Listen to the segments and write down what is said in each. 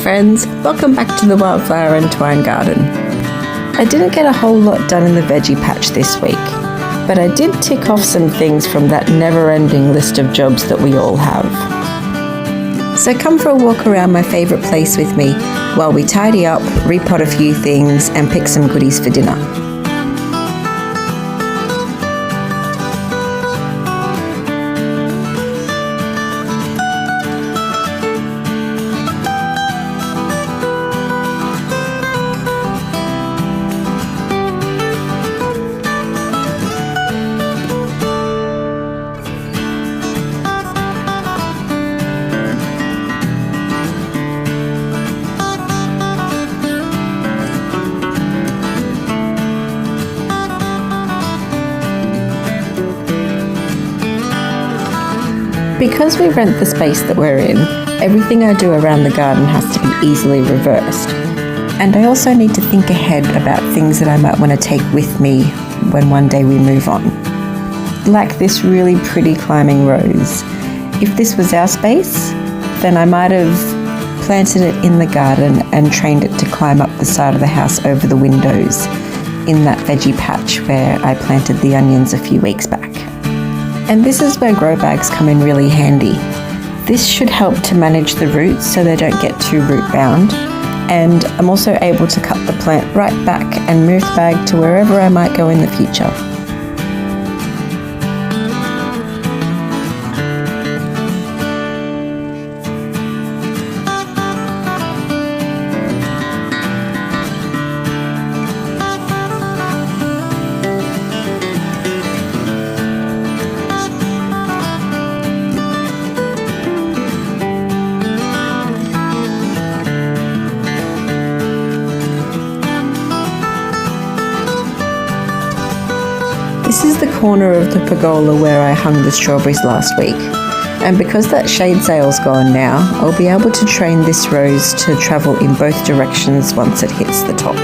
friends, welcome back to the Wildflower and Twine Garden. I didn't get a whole lot done in the veggie patch this week, but I did tick off some things from that never-ending list of jobs that we all have. So come for a walk around my favourite place with me while we tidy up, repot a few things and pick some goodies for dinner. Because we rent the space that we're in, everything I do around the garden has to be easily reversed. And I also need to think ahead about things that I might want to take with me when one day we move on. Like this really pretty climbing rose. If this was our space, then I might have planted it in the garden and trained it to climb up the side of the house over the windows in that veggie patch where I planted the onions a few weeks back. And this is where grow bags come in really handy. This should help to manage the roots so they don't get too root bound. And I'm also able to cut the plant right back and move the bag to wherever I might go in the future. This is the corner of the pergola where I hung the strawberries last week, and because that shade sail's gone now, I'll be able to train this rose to travel in both directions once it hits the top.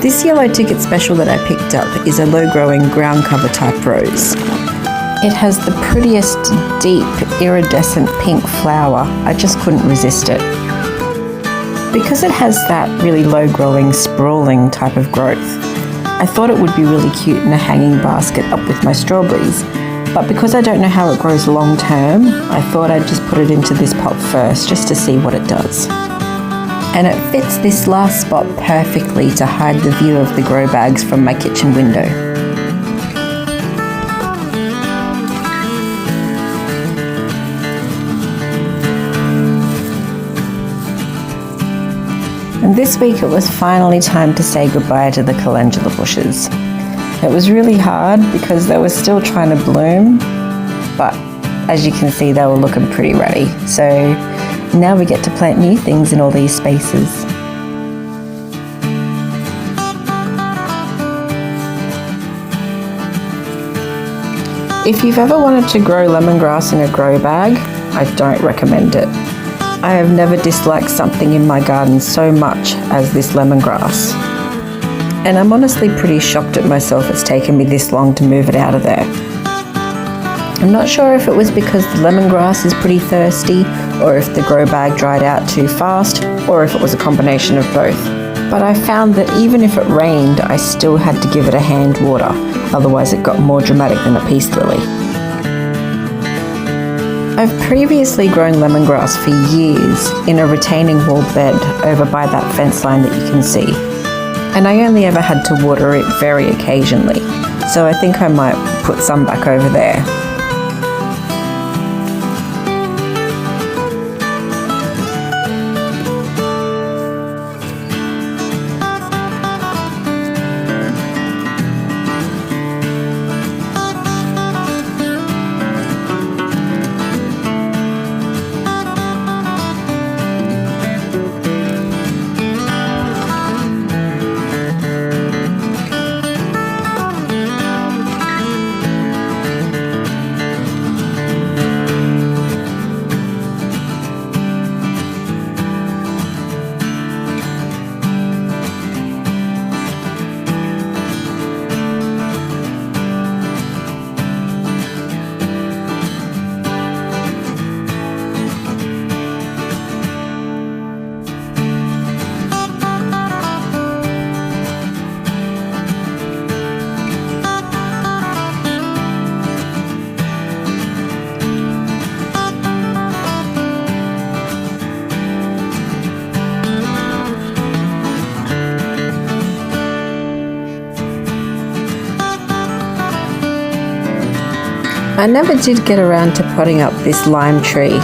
This yellow ticket special that I picked up is a low-growing ground cover type rose. It has the prettiest deep iridescent pink flower. I just couldn't resist it. Because it has that really low-growing, sprawling type of growth, I thought it would be really cute in a hanging basket up with my strawberries. But because I don't know how it grows long term, I thought I'd just put it into this pot first just to see what it does. And it fits this last spot perfectly to hide the view of the grow bags from my kitchen window. And this week it was finally time to say goodbye to the calendula bushes. It was really hard because they were still trying to bloom, but as you can see they were looking pretty ready. So now we get to plant new things in all these spaces. If you've ever wanted to grow lemongrass in a grow bag, I don't recommend it. I have never disliked something in my garden so much as this lemongrass. And I'm honestly pretty shocked at myself it's taken me this long to move it out of there. I'm not sure if it was because the lemongrass is pretty thirsty, or if the grow bag dried out too fast, or if it was a combination of both. But I found that even if it rained, I still had to give it a hand water, otherwise it got more dramatic than a peace lily. I've previously grown lemongrass for years in a retaining wall bed over by that fence line that you can see. And I only ever had to water it very occasionally, so I think I might put some back over there. I never did get around to potting up this lime tree,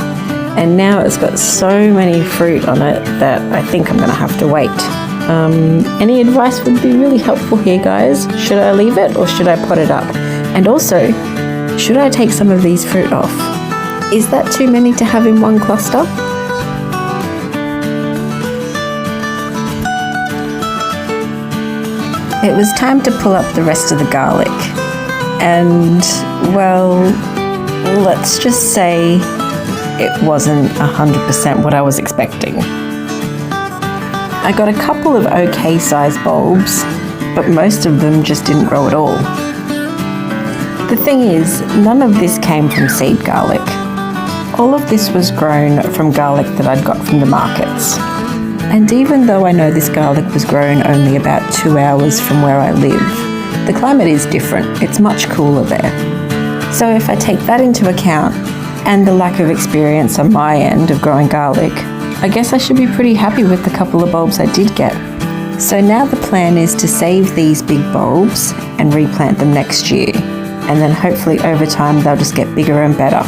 and now it's got so many fruit on it that I think I'm going to have to wait. Any advice would be really helpful here, guys. Should I leave it or should I pot it up? And also, should I take some of these fruit off? Is that too many to have in one cluster? It was time to pull up the rest of the garlic. And, well, let's just say it wasn't 100% what I was expecting. I got a couple of okay sized bulbs, but most of them just didn't grow at all. The thing is, none of this came from seed garlic. All of this was grown from garlic that I'd got from the markets. And even though I know this garlic was grown only about 2 hours from where I live, the climate is different. It's much cooler there. So if I take that into account, and the lack of experience on my end of growing garlic, I guess I should be pretty happy with the couple of bulbs I did get. So now the plan is to save these big bulbs and replant them next year, and then hopefully over time they'll just get bigger and better.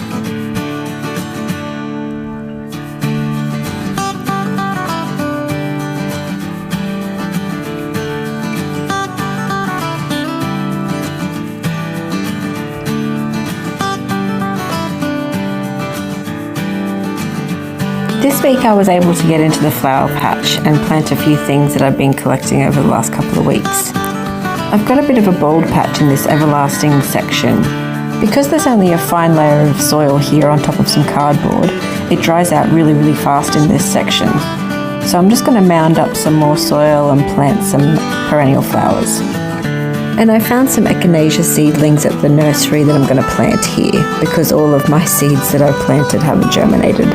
This week I was able to get into the flower patch and plant a few things that I've been collecting over the last couple of weeks. I've got a bit of a bold patch in this everlasting section. Because there's only a fine layer of soil here on top of some cardboard, it dries out really fast in this section. So I'm just going to mound up some more soil and plant some perennial flowers. And I found some echinacea seedlings at the nursery that I'm going to plant here, because all of my seeds that I've planted haven't germinated.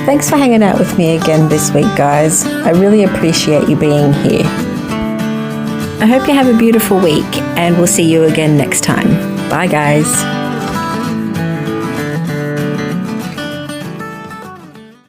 Thanks for hanging out with me again this week, guys. I really appreciate you being here. I hope you have a beautiful week, and we'll see you again next time. Bye, guys.